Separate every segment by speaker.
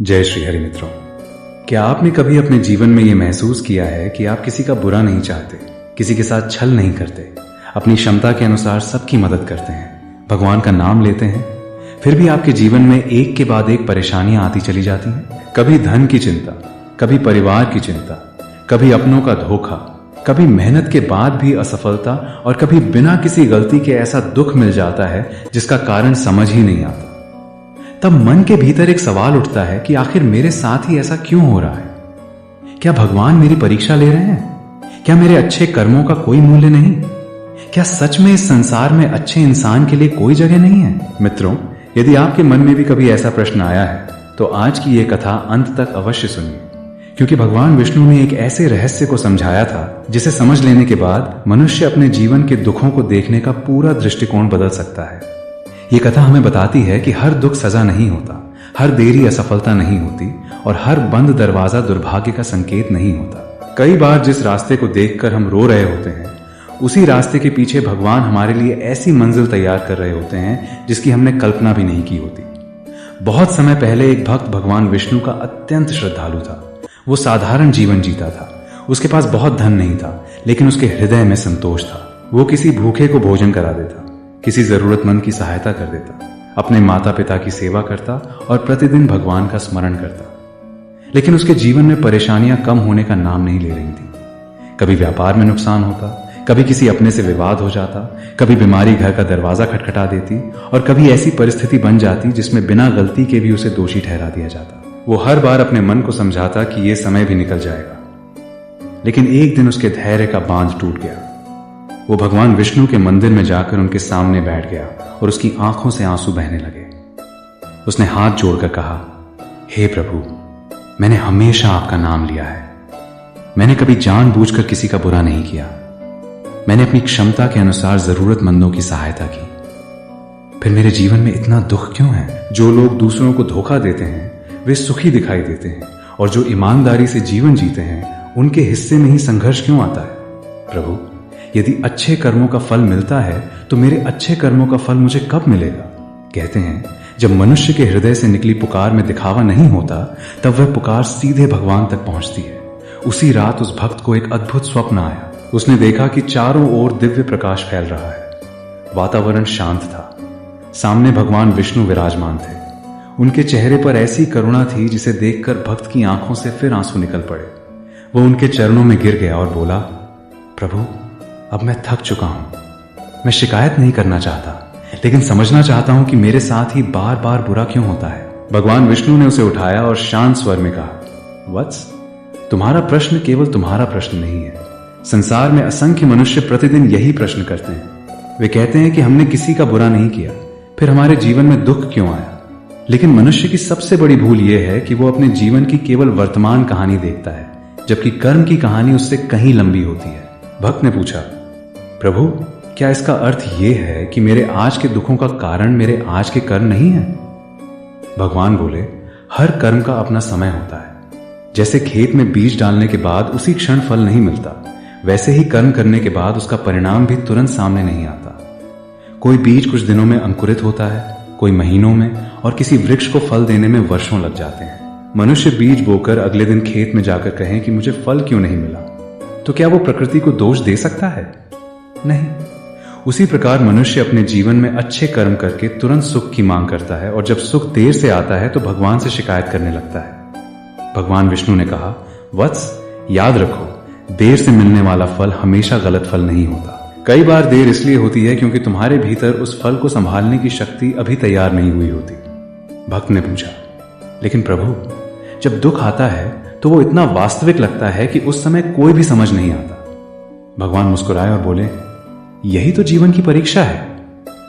Speaker 1: जय श्री हरि मित्रों। क्या आपने कभी अपने जीवन में यह महसूस किया है कि आप किसी का बुरा नहीं चाहते, किसी के साथ छल नहीं करते, अपनी क्षमता के अनुसार सबकी मदद करते हैं, भगवान का नाम लेते हैं, फिर भी आपके जीवन में एक के बाद एक परेशानियां आती चली जाती हैं? कभी धन की चिंता, कभी परिवार की चिंता, कभी अपनों का धोखा, कभी मेहनत के बाद भी असफलता और कभी बिना किसी गलती के ऐसा दुख मिल जाता है जिसका कारण समझ ही नहीं आता। तब मन के भीतर एक सवाल उठता है कि आखिर मेरे साथ ही ऐसा क्यों हो रहा है? क्या भगवान मेरी परीक्षा ले रहे हैं? क्या मेरे अच्छे कर्मों का कोई मूल्य नहीं? क्या सच में इस संसार में अच्छे इंसान के लिए कोई जगह नहीं है? मित्रों, यदि आपके मन में भी कभी ऐसा प्रश्न आया है तो आज की यह कथा अंत तक अवश्य सुनिए, क्योंकि भगवान विष्णु ने एक ऐसे रहस्य को समझाया था जिसे समझ लेने के बाद मनुष्य अपने जीवन के दुखों को देखने का पूरा दृष्टिकोण बदल सकता है। ये कथा हमें बताती है कि हर दुख सजा नहीं होता, हर देरी असफलता नहीं होती और हर बंद दरवाजा दुर्भाग्य का संकेत नहीं होता। कई बार जिस रास्ते को देखकर हम रो रहे होते हैं, उसी रास्ते के पीछे भगवान हमारे लिए ऐसी मंजिल तैयार कर रहे होते हैं जिसकी हमने कल्पना भी नहीं की होती। बहुत समय पहले एक भक्त भगवान विष्णु का अत्यंत श्रद्धालु था। वो साधारण जीवन जीता था। उसके पास बहुत धन नहीं था, लेकिन उसके हृदय में संतोष था। वो किसी भूखे को भोजन करा देता, किसी जरूरतमंद की सहायता कर देता, अपने माता पिता की सेवा करता और प्रतिदिन भगवान का स्मरण करता। लेकिन उसके जीवन में परेशानियां कम होने का नाम नहीं ले रही थी। कभी व्यापार में नुकसान होता, कभी किसी अपने से विवाद हो जाता, कभी बीमारी घर का दरवाजा खटखटा देती और कभी ऐसी परिस्थिति बन जाती जिसमें बिना गलती के भी उसे दोषी ठहरा दिया जाता। वो हर बार अपने मन को समझाता कि यह समय भी निकल जाएगा, लेकिन एक दिन उसके धैर्य का बांध टूट गया। वो भगवान विष्णु के मंदिर में जाकर उनके सामने बैठ गया और उसकी आंखों से आंसू बहने लगे। उसने हाथ जोड़कर कहा, हे प्रभु, मैंने हमेशा आपका नाम लिया है। मैंने कभी जानबूझकर किसी का बुरा नहीं किया। मैंने अपनी क्षमता के अनुसार जरूरतमंदों की सहायता की। फिर मेरे जीवन में इतना दुख क्यों है? जो लोग दूसरों को धोखा देते हैं वे सुखी दिखाई देते हैं, और जो ईमानदारी से जीवन जीते हैं उनके हिस्से में ही संघर्ष क्यों आता है? प्रभु, यदि अच्छे कर्मों का फल मिलता है तो मेरे अच्छे कर्मों का फल मुझे कब मिलेगा? कहते हैं, जब मनुष्य के हृदय से निकली पुकार में दिखावा नहीं होता तब वह पुकार सीधे भगवान तक पहुंचती है। उसी रात उस भक्त को एक अद्भुत स्वप्न आया। उसने देखा कि चारों ओर दिव्य प्रकाश फैल रहा है। वातावरण शांत था। सामने भगवान विष्णु विराजमान थे। उनके चेहरे पर ऐसी करुणा थी जिसे देखकर भक्त की आंखों से फिर आंसू निकल पड़े। वो उनके चरणों में गिर गया और बोला, प्रभु, अब मैं थक चुका हूं। मैं शिकायत नहीं करना चाहता, लेकिन समझना चाहता हूं कि मेरे साथ ही बार बार बुरा क्यों होता है। भगवान विष्णु ने उसे उठाया और शांत स्वर में कहा, वत्स, तुम्हारा प्रश्न केवल तुम्हारा प्रश्न नहीं है। संसार में असंख्य मनुष्य प्रतिदिन यही प्रश्न करते हैं। वे कहते हैं कि हमने किसी का बुरा नहीं किया, फिर हमारे जीवन में दुख क्यों आया? लेकिन मनुष्य की सबसे बड़ी भूल यह है कि वो अपने जीवन की केवल वर्तमान कहानी देखता है, जबकि कर्म की कहानी उससे कहीं लंबी होती है। भक्त ने पूछा, प्रभु, क्या इसका अर्थ यह है कि मेरे आज के दुखों का कारण मेरे आज के कर्म नहीं है? भगवान बोले, हर कर्म का अपना समय होता है। जैसे खेत में बीज डालने के बाद उसी क्षण फल नहीं मिलता, वैसे ही कर्म करने के बाद उसका परिणाम भी तुरंत सामने नहीं आता। कोई बीज कुछ दिनों में अंकुरित होता है, कोई महीनों में, और किसी वृक्ष को फल देने में वर्षों लग जाते हैं। मनुष्य बीज बोकर अगले दिन खेत में जाकर कहें कि मुझे फल क्यों नहीं मिला, तो क्या वो प्रकृति को दोष दे सकता है? नहीं। उसी प्रकार मनुष्य अपने जीवन में अच्छे कर्म करके तुरंत सुख की मांग करता है, और जब सुख देर से आता है तो भगवान से शिकायत करने लगता है। भगवान विष्णु ने कहा, वत्स, याद रखो, देर से मिलने वाला फल हमेशा गलत फल नहीं होता। कई बार देर इसलिए होती है क्योंकि तुम्हारे भीतर उस फल को संभालने की शक्ति अभी तैयार नहीं हुई होती। भक्त ने पूछा, लेकिन प्रभु, जब दुख आता है तो वो इतना वास्तविक लगता है कि उस समय कोई भी समझ नहीं आता। भगवान मुस्कुराए और बोले, यही तो जीवन की परीक्षा है।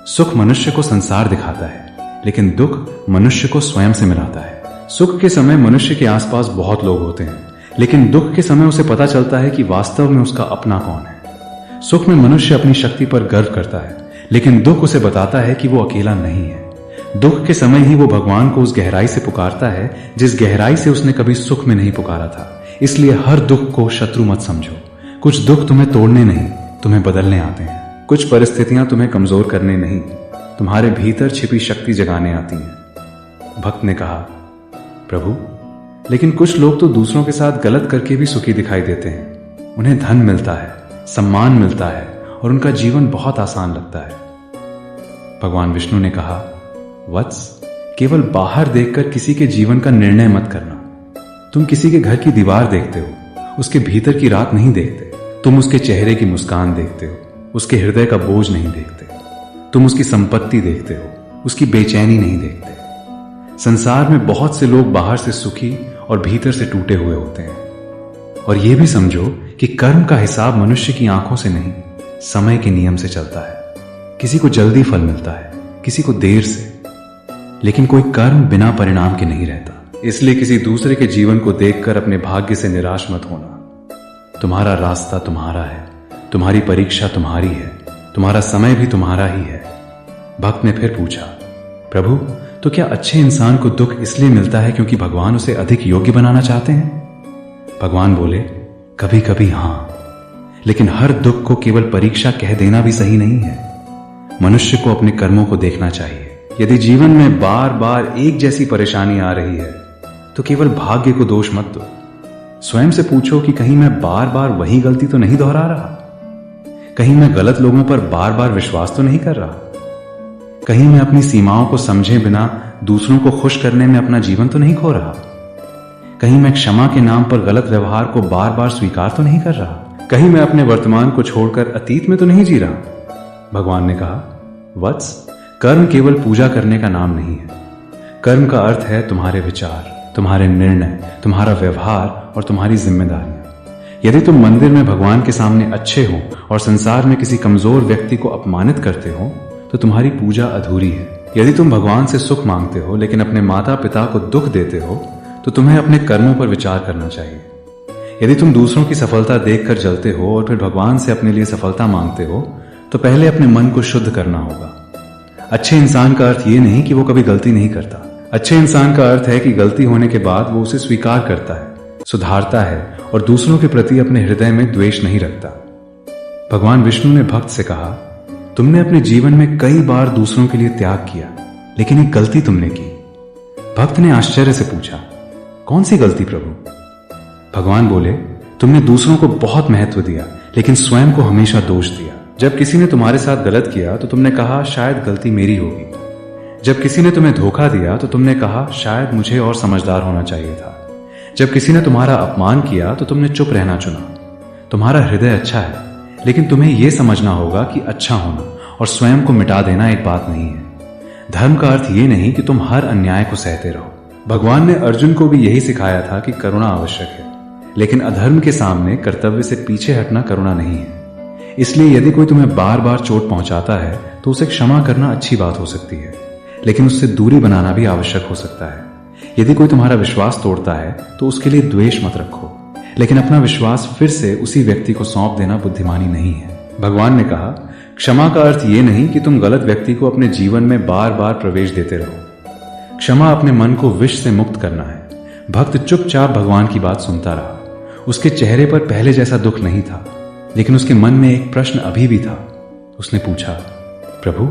Speaker 1: सुख मनुष्य को संसार दिखाता है, लेकिन दुख मनुष्य को स्वयं से मिलाता है। सुख के समय मनुष्य के आसपास बहुत लोग होते हैं, लेकिन दुख के समय उसे पता चलता है कि वास्तव में उसका अपना कौन है। सुख में मनुष्य अपनी शक्ति पर गर्व करता है, लेकिन दुख उसे बताता है कि वो अकेला नहीं है। दुख के समय ही वो भगवान को उस गहराई से पुकारता है जिस गहराई से उसने कभी सुख में नहीं पुकारा था। इसलिए हर दुख को शत्रु मत समझो। कुछ दुख तुम्हें तोड़ने नहीं, तुम्हें बदलने आते हैं। कुछ परिस्थितियां तुम्हें कमजोर करने नहीं, तुम्हारे भीतर छिपी शक्ति जगाने आती हैं। भक्त ने कहा, प्रभु, लेकिन कुछ लोग तो दूसरों के साथ गलत करके भी सुखी दिखाई देते हैं। उन्हें धन मिलता है, सम्मान मिलता है और उनका जीवन बहुत आसान लगता है। भगवान विष्णु ने कहा, वत्स, केवल बाहर देखकर किसी के जीवन का निर्णय मत करना। तुम किसी के घर की दीवार देखते हो, उसके भीतर की रात नहीं देखते। तुम उसके चेहरे की मुस्कान देखते हो, उसके हृदय का बोझ नहीं देखते। तुम उसकी संपत्ति देखते हो, उसकी बेचैनी नहीं देखते। संसार में बहुत से लोग बाहर से सुखी और भीतर से टूटे हुए होते हैं। और यह भी समझो कि कर्म का हिसाब मनुष्य की आंखों से नहीं, समय के नियम से चलता है। किसी को जल्दी फल मिलता है, किसी को देर से, लेकिन कोई कर्म बिना परिणाम के नहीं रहता। इसलिए किसी दूसरे के जीवन को देखकर अपने भाग्य से निराश मत होना। तुम्हारा रास्ता तुम्हारा है, तुम्हारी परीक्षा तुम्हारी है, तुम्हारा समय भी तुम्हारा ही है। भक्त ने फिर पूछा, प्रभु, तो क्या अच्छे इंसान को दुख इसलिए मिलता है क्योंकि भगवान उसे अधिक योग्य बनाना चाहते हैं? भगवान बोले, कभी कभी हां, लेकिन हर दुख को केवल परीक्षा कह देना भी सही नहीं है। मनुष्य को अपने कर्मों को देखना चाहिए। यदि जीवन में बार बार एक जैसी परेशानी आ रही है तो केवल भाग्य को दोष मत दो। स्वयं से पूछो कि कहीं मैं बार बार वही गलती तो नहीं दोहरा रहा? कहीं मैं गलत लोगों पर बार बार विश्वास तो नहीं कर रहा? कहीं मैं अपनी सीमाओं को समझे बिना दूसरों को खुश करने में अपना जीवन तो नहीं खो रहा? कहीं मैं क्षमा के नाम पर गलत व्यवहार को बार बार स्वीकार तो नहीं कर रहा? कहीं मैं अपने वर्तमान को छोड़कर अतीत में तो नहीं जी रहा? भगवान ने कहा, वत्स, कर्म केवल पूजा करने का नाम नहीं है। कर्म का अर्थ है तुम्हारे विचार, तुम्हारे निर्णय, तुम्हारा व्यवहार और तुम्हारी जिम्मेदारियां। यदि तुम मंदिर में भगवान के सामने अच्छे हो और संसार में किसी कमजोर व्यक्ति को अपमानित करते हो तो तुम्हारी पूजा अधूरी है। यदि तुम भगवान से सुख मांगते हो लेकिन अपने माता पिता को दुख देते हो तो तुम्हें अपने कर्मों पर विचार करना चाहिए। यदि तुम दूसरों की सफलता देखकर जलते हो और फिर भगवान से अपने लिए सफलता मांगते हो तो पहले अपने मन को शुद्ध करना होगा। अच्छे इंसान का अर्थ ये नहीं कि वो कभी गलती नहीं करता। अच्छे इंसान का अर्थ है कि गलती होने के बाद वो उसे स्वीकार करता है, सुधारता है और दूसरों के प्रति अपने हृदय में द्वेष नहीं रखता। भगवान विष्णु ने भक्त से कहा, तुमने अपने जीवन में कई बार दूसरों के लिए त्याग किया, लेकिन एक गलती तुमने की। भक्त ने आश्चर्य से पूछा, कौन सी गलती प्रभु? भगवान बोले, तुमने दूसरों को बहुत महत्व दिया लेकिन स्वयं को हमेशा दोष दिया। जब किसी ने तुम्हारे साथ गलत किया तो तुमने कहा शायद गलती मेरी होगी। जब किसी ने तुम्हें धोखा दिया तो तुमने कहा शायद मुझे और समझदार होना चाहिए था। जब किसी ने तुम्हारा अपमान किया तो तुमने चुप रहना चुना। तुम्हारा हृदय अच्छा है, लेकिन तुम्हें यह समझना होगा कि अच्छा होना और स्वयं को मिटा देना एक बात नहीं है। धर्म का अर्थ ये नहीं कि तुम हर अन्याय को सहते रहो। भगवान ने अर्जुन को भी यही सिखाया था कि करुणा आवश्यक है, लेकिन अधर्म के सामने कर्तव्य से पीछे हटना करुणा नहीं है। इसलिए यदि कोई तुम्हें बार बार चोट पहुंचाता है तो उसे क्षमा करना अच्छी बात हो सकती है, लेकिन उससे दूरी बनाना भी आवश्यक हो सकता है। यदि कोई तुम्हारा विश्वास तोड़ता है तो उसके लिए द्वेष मत रखो, लेकिन अपना विश्वास फिर से उसी व्यक्ति को सौंप देना बुद्धिमानी नहीं है। भगवान ने कहा, क्षमा का अर्थ ये नहीं कि तुम गलत व्यक्ति को अपने जीवन में बार बार प्रवेश देते रहो। क्षमा अपने मन को विष से मुक्त करना है। भक्त चुपचाप भगवान की बात सुनता रहा। उसके चेहरे पर पहले जैसा दुख नहीं था, लेकिन उसके मन में एक प्रश्न अभी भी था। उसने पूछा, प्रभु,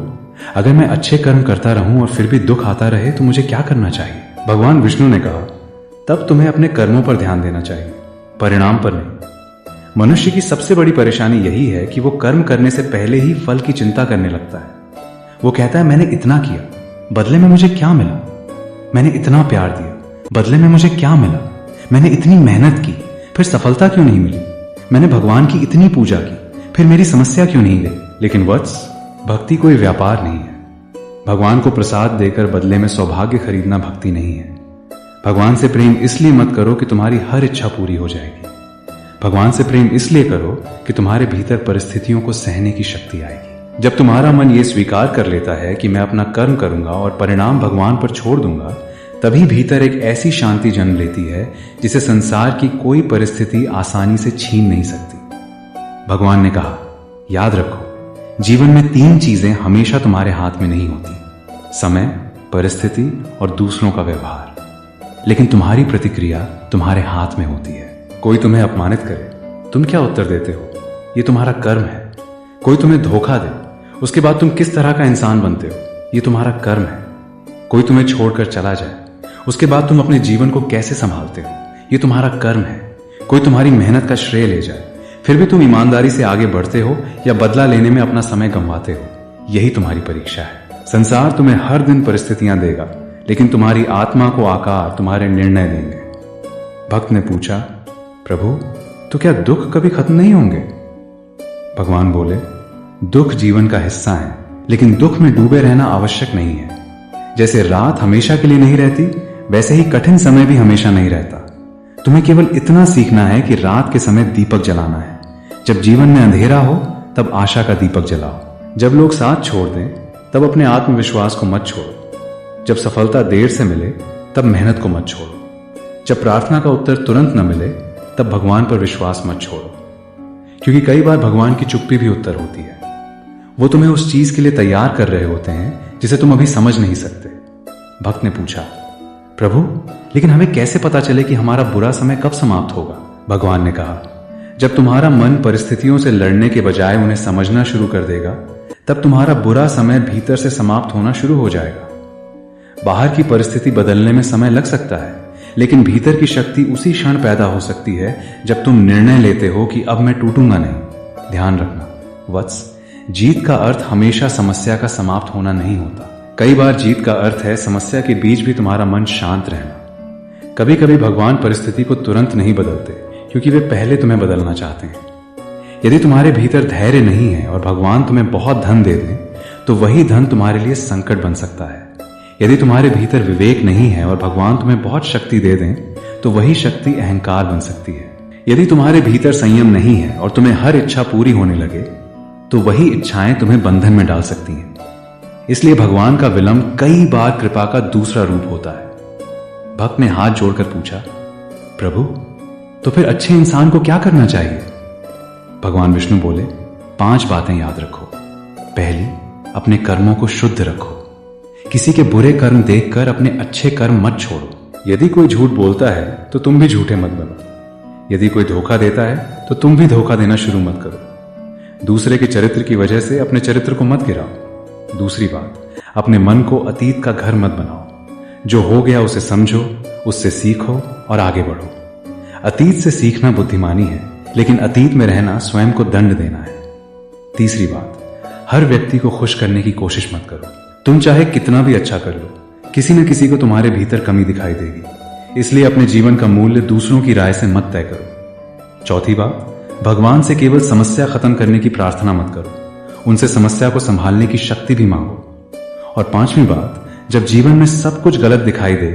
Speaker 1: अगर मैं अच्छे कर्म करता रहूं और फिर भी दुख आता रहे तो मुझे क्या करना चाहिए? भगवान विष्णु ने कहा, तब तुम्हें अपने कर्मों पर ध्यान देना चाहिए, परिणाम पर नहीं। मनुष्य की सबसे बड़ी परेशानी यही है कि वो कर्म करने से पहले ही फल की चिंता करने लगता है। वो कहता है, मैंने इतना किया, बदले में मुझे क्या मिला? मैंने इतना प्यार दिया, बदले में मुझे क्या मिला? मैंने इतनी मेहनत की, फिर सफलता क्यों नहीं मिली? मैंने भगवान की इतनी पूजा की, फिर मेरी समस्या क्यों नहीं गई? लेकिन वत्स, भक्ति कोई व्यापार नहीं है। भगवान को प्रसाद देकर बदले में सौभाग्य खरीदना भक्ति नहीं है। भगवान से प्रेम इसलिए मत करो कि तुम्हारी हर इच्छा पूरी हो जाएगी। भगवान से प्रेम इसलिए करो कि तुम्हारे भीतर परिस्थितियों को सहने की शक्ति आएगी। जब तुम्हारा मन ये स्वीकार कर लेता है कि मैं अपना कर्म करूंगा और परिणाम भगवान पर छोड़ दूंगा, तभी भीतर एक ऐसी शांति जन्म लेती है जिसे संसार की कोई परिस्थिति आसानी से छीन नहीं सकती। भगवान ने कहा, याद रखो, जीवन में 3 चीजें हमेशा तुम्हारे हाथ में नहीं होती, समय, परिस्थिति और दूसरों का व्यवहार। लेकिन तुम्हारी प्रतिक्रिया तुम्हारे हाथ में होती है। कोई तुम्हें अपमानित करे, तुम क्या उत्तर देते हो? ये तुम्हारा कर्म है। कोई तुम्हें धोखा दे, उसके बाद तुम किस तरह का इंसान बनते हो? ये तुम्हारा कर्म है। कोई तुम्हें छोड़कर चला जाए, उसके बाद तुम अपने जीवन को कैसे संभालते हो, ये तुम्हारा कर्म है। कोई तुम्हारी मेहनत का श्रेय ले जाए, फिर भी तुम ईमानदारी से आगे बढ़ते हो या बदला लेने में अपना समय गंवाते हो, यही तुम्हारी परीक्षा है। संसार तुम्हें हर दिन परिस्थितियां देगा, लेकिन तुम्हारी आत्मा को आकार तुम्हारे निर्णय देंगे। भक्त ने पूछा, प्रभु तो क्या दुख कभी खत्म नहीं होंगे? भगवान बोले, दुख जीवन का हिस्सा है, लेकिन दुख में डूबे रहना आवश्यक नहीं है। जैसे रात हमेशा के लिए नहीं रहती, वैसे ही कठिन समय भी हमेशा नहीं रहता। तुम्हें केवल इतना सीखना है कि रात के समय दीपक जलाना है। जब जीवन में अंधेरा हो तब आशा का दीपक जलाओ। जब लोग साथ छोड़ दें तब अपने आत्मविश्वास को मत छोड़ो। जब सफलता देर से मिले तब मेहनत को मत छोड़ो। जब प्रार्थना का उत्तर तुरंत न मिले तब भगवान पर विश्वास मत छोड़ो, क्योंकि कई बार भगवान की चुप्पी भी उत्तर होती है। वो तुम्हें उस चीज के लिए तैयार कर रहे होते हैं जिसे तुम अभी समझ नहीं सकते। भक्त ने पूछा, प्रभु लेकिन हमें कैसे पता चले कि हमारा बुरा समय कब समाप्त होगा? भगवान ने कहा, जब तुम्हारा मन परिस्थितियों से लड़ने के बजाय उन्हें समझना शुरू कर देगा, तब तुम्हारा बुरा समय भीतर से समाप्त होना शुरू हो जाएगा। बाहर की परिस्थिति बदलने में समय लग सकता है, लेकिन भीतर की शक्ति उसी क्षण पैदा हो सकती है जब तुम निर्णय लेते हो कि अब मैं टूटूंगा नहीं। ध्यान रखना वत्स, जीत का अर्थ हमेशा समस्या का समाप्त होना नहीं होता। कई बार जीत का अर्थ है समस्या के बीच भी तुम्हारा मन शांत रहना। कभी कभी भगवान परिस्थिति को तुरंत नहीं बदलते, क्योंकि वे पहले तुम्हें बदलना चाहते हैं। यदि तुम्हारे भीतर धैर्य नहीं है और भगवान तुम्हें बहुत धन दे दें, तो वही धन तुम्हारे लिए संकट बन सकता है। यदि तुम्हारे भीतर विवेक नहीं है और भगवान तुम्हें बहुत शक्ति दे दें, तो वही शक्ति अहंकार बन सकती है। यदि तुम्हारे भीतर संयम नहीं है और तुम्हें हर इच्छा पूरी होने लगे, तो वही इच्छाएं तुम्हें बंधन में डाल सकती हैं। इसलिए भगवान का विलंब कई बार कृपा का दूसरा रूप होता है। भक्त ने हाथ जोड़कर पूछा, प्रभु तो फिर अच्छे इंसान को क्या करना चाहिए? भगवान विष्णु बोले, 5 बातें याद रखो। पहली, अपने कर्मों को शुद्ध रखो। किसी के बुरे कर्म देखकर अपने अच्छे कर्म मत छोड़ो। यदि कोई झूठ बोलता है तो तुम भी झूठे मत बनो। यदि कोई धोखा देता है तो तुम भी धोखा देना शुरू मत करो। दूसरे के चरित्र की वजह से अपने चरित्र को मत गिराओ। दूसरी बात, अपने मन को अतीत का घर मत बनाओ। जो हो गया उसे समझो, उससे सीखो और आगे बढ़ो। अतीत से सीखना बुद्धिमानी है, लेकिन अतीत में रहना स्वयं को दंड देना है। तीसरी बात, हर व्यक्ति को खुश करने की कोशिश मत करो। तुम चाहे कितना भी अच्छा कर लो, किसी न किसी को तुम्हारे भीतर कमी दिखाई देगी। इसलिए अपने जीवन का मूल्य दूसरों की राय से मत तय करो। चौथी बात, भगवान से केवल समस्या खत्म करने की प्रार्थना मत करो, उनसे समस्या को संभालने की शक्ति भी मांगो। और 5वीं बात, जब जीवन में सब कुछ गलत दिखाई दे,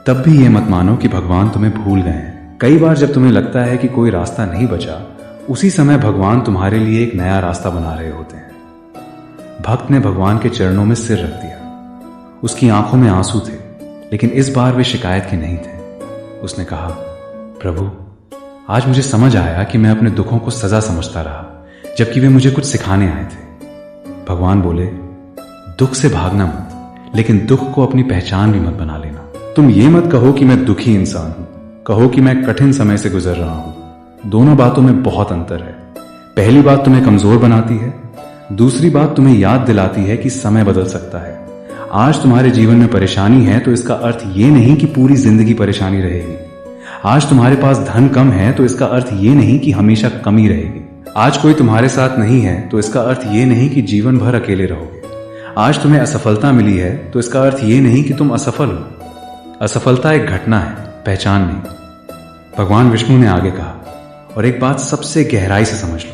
Speaker 1: तब भी यह मत मानो कि भगवान तुम्हें भूल गए हैं। कई बार जब तुम्हें लगता है कि कोई रास्ता नहीं बचा, उसी समय भगवान तुम्हारे लिए एक नया रास्ता बना रहे होते हैं। भक्त ने भगवान के चरणों में सिर रख दिया। उसकी आंखों में आंसू थे, लेकिन इस बार वे शिकायत के नहीं थे। उसने कहा, प्रभु आज मुझे समझ आया कि मैं अपने दुखों को सजा समझता रहा, जबकि वे मुझे कुछ सिखाने आए थे। भगवान बोले, दुख से भागना मत, लेकिन दुख को अपनी पहचान भी मत बना लेना। तुम ये मत कहो कि मैं दुखी इंसान हूं, कहो कि मैं कठिन समय से गुजर रहा हूं। दोनों बातों में बहुत अंतर है। पहली बात तुम्हें कमजोर बनाती है, दूसरी बात तुम्हें याद दिलाती है कि समय बदल सकता है। आज तुम्हारे जीवन में परेशानी है तो इसका अर्थ ये नहीं कि पूरी जिंदगी परेशानी रहेगी। आज तुम्हारे पास धन कम है तो इसका अर्थ ये नहीं कि हमेशा कमी रहेगी। आज कोई तुम्हारे साथ नहीं है तो इसका अर्थ ये नहीं कि जीवन भर अकेले रहोगे। आज तुम्हें असफलता मिली है तो इसका अर्थ ये नहीं कि तुम असफल हो। असफलता एक घटना है, पहचान नहीं। भगवान विष्णु ने आगे कहा, और एक बात सबसे गहराई से समझ लो,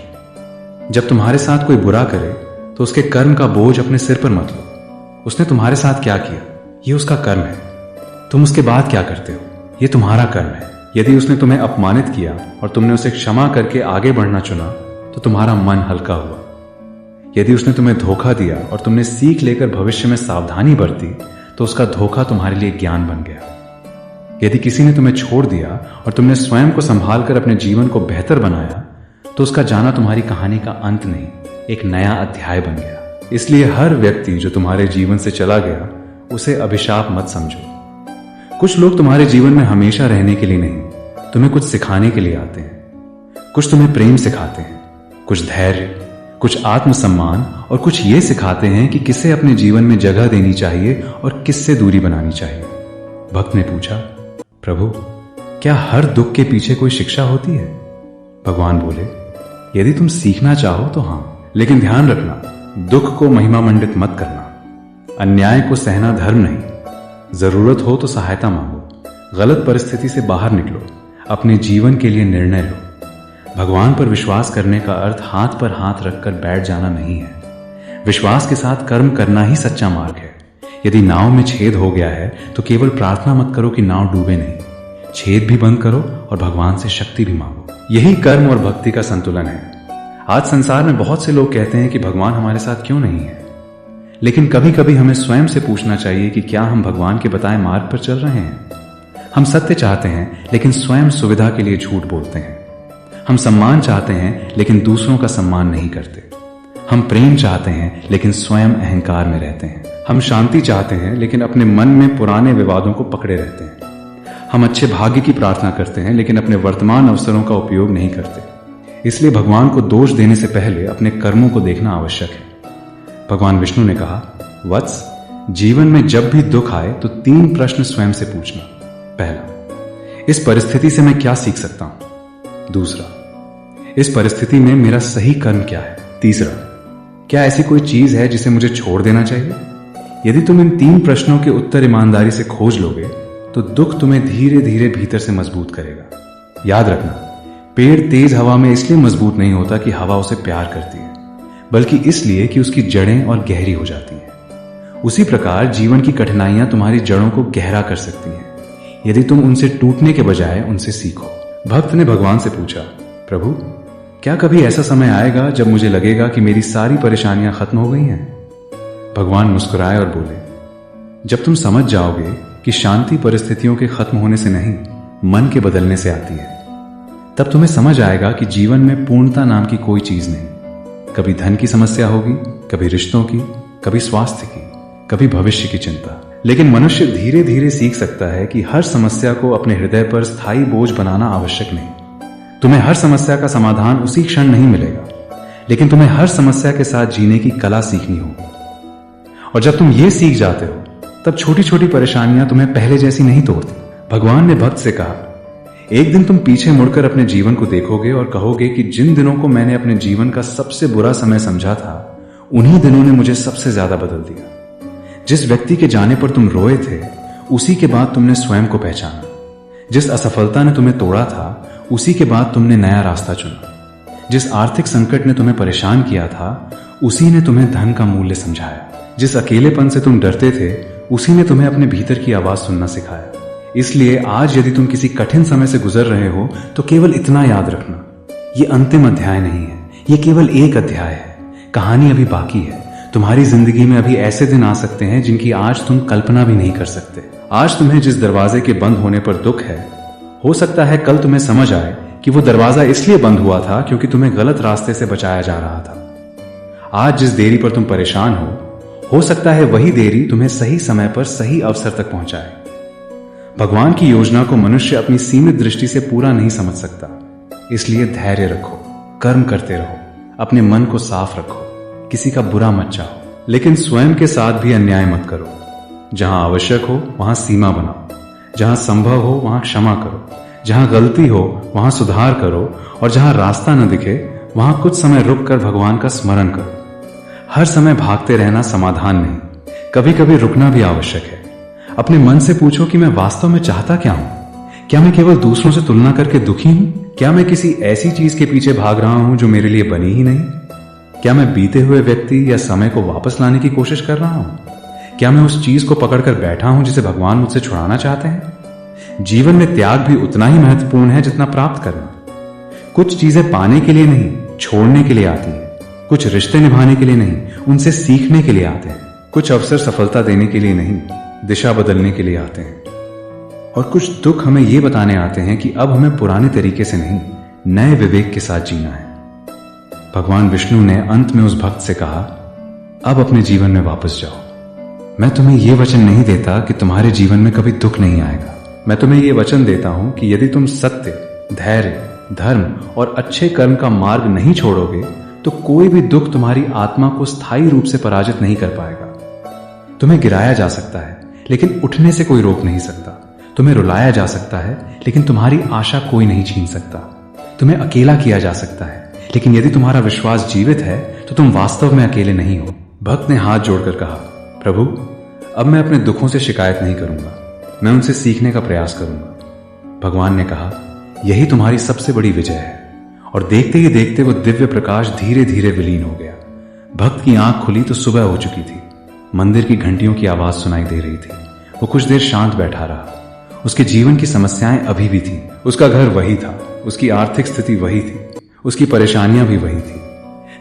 Speaker 1: जब तुम्हारे साथ कोई बुरा करे तो उसके कर्म का बोझ अपने सिर पर मत लो। उसने तुम्हारे साथ क्या किया, ये उसका कर्म है। तुम उसके बाद क्या करते हो, ये तुम्हारा कर्म है। यदि उसने तुम्हें अपमानित किया और तुमने उसे क्षमा करके आगे बढ़ना चुना, तो तुम्हारा मन हल्का हुआ। यदि उसने तुम्हें धोखा दिया और तुमने सीख लेकर भविष्य में सावधानी बरती, तो उसका धोखा तुम्हारे लिए ज्ञान बन गया। यदि किसी ने तुम्हें छोड़ दिया और तुमने स्वयं को संभाल कर अपने जीवन को बेहतर बनाया, तो उसका जाना तुम्हारी कहानी का अंत नहीं, एक नया अध्याय बन गया। इसलिए हर व्यक्ति जो तुम्हारे जीवन से चला गया, उसे अभिशाप मत समझो। कुछ लोग तुम्हारे जीवन में हमेशा रहने के लिए नहीं, तुम्हें कुछ सिखाने के लिए आते हैं। कुछ तुम्हें प्रेम सिखाते हैं, कुछ धैर्य, कुछ आत्मसम्मान, और कुछ ये सिखाते हैं कि किसे अपने जीवन में जगह देनी चाहिए और किससे दूरी बनानी चाहिए। भक्त ने पूछा, प्रभु क्या हर दुख के पीछे कोई शिक्षा होती है? भगवान बोले, यदि तुम सीखना चाहो तो हाँ, लेकिन ध्यान रखना, दुख को महिमा मंडित मत करना। अन्याय को सहना धर्म नहीं। जरूरत हो तो सहायता मांगो, गलत परिस्थिति से बाहर निकलो, अपने जीवन के लिए निर्णय लो। भगवान पर विश्वास करने का अर्थ हाथ पर हाथ रखकर बैठ जाना नहीं है। विश्वास के साथ कर्म करना ही सच्चा मार्ग है। यदि नाव में छेद हो गया है तो केवल प्रार्थना मत करो कि नाव डूबे नहीं, छेद भी बंद करो और भगवान से शक्ति भी मांगो। यही कर्म और भक्ति का संतुलन है। आज संसार में बहुत से लोग कहते हैं कि भगवान हमारे साथ क्यों नहीं है, लेकिन कभी कभी हमें स्वयं से पूछना चाहिए कि क्या हम भगवान के बताए मार्ग पर चल रहे हैं। हम सत्य चाहते हैं लेकिन स्वयं सुविधा के लिए झूठ बोलते हैं। हम सम्मान चाहते हैं लेकिन दूसरों का सम्मान नहीं करते। हम प्रेम चाहते हैं लेकिन स्वयं अहंकार में रहते हैं। हम शांति चाहते हैं लेकिन अपने मन में पुराने विवादों को पकड़े रहते हैं। हम अच्छे भाग्य की प्रार्थना करते हैं लेकिन अपने वर्तमान अवसरों का उपयोग नहीं करते। इसलिए भगवान को दोष देने से पहले अपने कर्मों को देखना आवश्यक है। भगवान विष्णु ने कहा, वत्स, जीवन में जब भी दुख आए तो 3 प्रश्न स्वयं से पूछना। पहला, इस परिस्थिति से मैं क्या सीख सकता हूं? दूसरा, इस परिस्थिति में मेरा सही कर्म क्या है? तीसरा, क्या ऐसी कोई चीज है जिसे मुझे छोड़ देना चाहिए? यदि तुम इन 3 प्रश्नों के उत्तर ईमानदारी से खोज लोगे तो दुख तुम्हें धीरे धीरे भीतर से मजबूत करेगा। याद रखना, पेड़ तेज हवा में इसलिए मजबूत नहीं होता कि हवा उसे प्यार करती है, बल्कि इसलिए कि उसकी जड़ें और गहरी हो जाती हैं। उसी प्रकार जीवन की कठिनाइयां तुम्हारी जड़ों को गहरा कर सकती हैं, यदि तुम उनसे टूटने के बजाय उनसे सीखो। भक्त ने भगवान से पूछा, प्रभु क्या कभी ऐसा समय आएगा जब मुझे लगेगा कि मेरी सारी परेशानियां खत्म हो गई हैं? भगवान मुस्कुराए और बोले, जब तुम समझ जाओगे कि शांति परिस्थितियों के खत्म होने से नहीं, मन के बदलने से आती है, तब तुम्हें समझ आएगा कि जीवन में पूर्णता नाम की कोई चीज नहीं। कभी धन की समस्या होगी, कभी रिश्तों की, कभी स्वास्थ्य की, कभी भविष्य की चिंता। लेकिन मनुष्य धीरे धीरे सीख सकता है कि हर समस्या को अपने हृदय पर स्थायी बोझ बनाना आवश्यक नहीं। तुम्हें हर समस्या का समाधान उसी क्षण नहीं मिलेगा, लेकिन तुम्हें हर समस्या के साथ जीने की कला सीखनी होगी। और जब तुम ये सीख जाते हो, तब छोटी छोटी परेशानियां तुम्हें पहले जैसी नहीं तोड़ती। भगवान ने भक्त से कहा, एक दिन तुम पीछे मुड़कर अपने जीवन को देखोगे और कहोगे कि जिन दिनों को मैंने अपने जीवन का सबसे बुरा समय समझा था, उन्हीं दिनों ने मुझे सबसे ज्यादा बदल दिया। जिस व्यक्ति के जाने पर तुम रोए थे, उसी के बाद तुमने स्वयं को पहचाना। जिस असफलता ने तुम्हें तोड़ा था, उसी के बाद तुमने नया रास्ता चुना। जिस आर्थिक संकट ने तुम्हें परेशान किया था, उसी ने तुम्हें धन का मूल्य समझाया। जिस अकेलेपन से तुम डरते थे, उसी ने तुम्हें अपने भीतर की आवाज सुनना सिखाया। इसलिए आज यदि तुम किसी कठिन समय से गुजर रहे हो तो केवल इतना याद रखना, ये अंतिम अध्याय नहीं है, ये केवल एक अध्याय है। कहानी अभी बाकी है। तुम्हारी जिंदगी में अभी ऐसे दिन आ सकते हैं जिनकी आज तुम कल्पना भी नहीं कर सकते। आज तुम्हें जिस दरवाजे के बंद होने पर दुख है, हो सकता है कल तुम्हें समझ आए कि वो दरवाजा इसलिए बंद हुआ था क्योंकि तुम्हें गलत रास्ते से बचाया जा रहा था। आज जिस देरी पर तुम परेशान हो सकता है वही देरी तुम्हें सही समय पर सही अवसर तक पहुंचाए। भगवान की योजना को मनुष्य अपनी सीमित दृष्टि से पूरा नहीं समझ सकता। इसलिए धैर्य रखो, कर्म करते रहो, अपने मन को साफ रखो, किसी का बुरा मत चाहो, लेकिन स्वयं के साथ भी अन्याय मत करो। जहां आवश्यक हो वहां सीमा बनाओ, जहां संभव हो वहां क्षमा करो, जहां गलती हो वहां सुधार करो, और जहां रास्ता न दिखे वहां कुछ समय रुक कर भगवान का स्मरण करो। हर समय भागते रहना समाधान नहीं, कभी कभी रुकना भी आवश्यक है। अपने मन से पूछो कि मैं वास्तव में चाहता क्या हूं? क्या मैं केवल दूसरों से तुलना करके दुखी हूं? क्या मैं किसी ऐसी चीज के पीछे भाग रहा हूं जो मेरे लिए बनी ही नहीं? क्या मैं बीते हुए व्यक्ति या समय को वापस लाने की कोशिश कर रहा हूं? क्या मैं उस चीज को पकड़कर बैठा हूं जिसे भगवान मुझसे छुड़ाना चाहते हैं? जीवन में त्याग भी उतना ही महत्वपूर्ण है जितना प्राप्त करना। कुछ चीजें पाने के लिए नहीं, छोड़ने के लिए आती हैं। कुछ रिश्ते निभाने के लिए नहीं, उनसे सीखने के लिए आते हैं। कुछ अवसर सफलता देने के लिए नहीं, दिशा बदलने के लिए आते हैं। और कुछ दुख हमें ये बताने आते हैं कि अब हमें पुराने तरीके से नहीं, नए विवेक के साथ जीना है। भगवान विष्णु ने अंत में उस भक्त से कहा, अब अपने जीवन में वापस जाओ। मैं तुम्हें यह वचन नहीं देता कि तुम्हारे जीवन में कभी दुख नहीं आएगा। मैं तुम्हें यह वचन देता हूं कि यदि तुम सत्य, धैर्य, धर्म और अच्छे कर्म का मार्ग नहीं छोड़ोगे तो कोई भी दुख तुम्हारी आत्मा को स्थायी रूप से पराजित नहीं कर पाएगा। तुम्हें गिराया जा सकता है, लेकिन उठने से कोई रोक नहीं सकता। तुम्हें रुलाया जा सकता है, लेकिन तुम्हारी आशा कोई नहीं छीन सकता। तुम्हें अकेला किया जा सकता है, लेकिन यदि तुम्हारा विश्वास जीवित है तो तुम वास्तव में अकेले नहीं हो। भक्त ने हाथ जोड़कर कहा, प्रभु, अब मैं अपने दुखों से शिकायत नहीं करूंगा, मैं उनसे सीखने का प्रयास करूंगा। भगवान ने कहा, यही तुम्हारी सबसे बड़ी विजय है। और देखते ही देखते वो दिव्य प्रकाश धीरे धीरे विलीन हो गया। भक्त की आंख खुली तो सुबह हो चुकी थी। मंदिर की घंटियों की आवाज सुनाई दे रही थी। वो कुछ देर शांत बैठा रहा। उसके जीवन की समस्याएं अभी भी थी। उसका घर वही था, उसकी आर्थिक स्थिति वही थी, उसकी परेशानियां भी वही थी,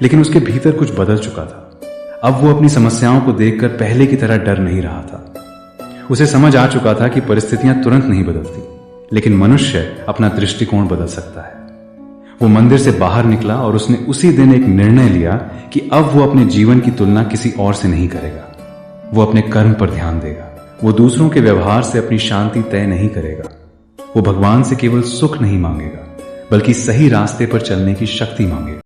Speaker 1: लेकिन उसके भीतर कुछ बदल चुका था। अब वो अपनी समस्याओं को देखकर पहले की तरह डर नहीं रहा था। उसे समझ आ चुका था कि परिस्थितियां तुरंत नहीं बदलती, लेकिन मनुष्य अपना दृष्टिकोण बदल सकता है। वो मंदिर से बाहर निकला और उसने उसी दिन एक निर्णय लिया कि अब वो अपने जीवन की तुलना किसी और से नहीं करेगा। वो अपने कर्म पर ध्यान देगा। वो दूसरों के व्यवहार से अपनी शांति तय नहीं करेगा। वो भगवान से केवल सुख नहीं मांगेगा, बल्कि सही रास्ते पर चलने की शक्ति मांगेगा।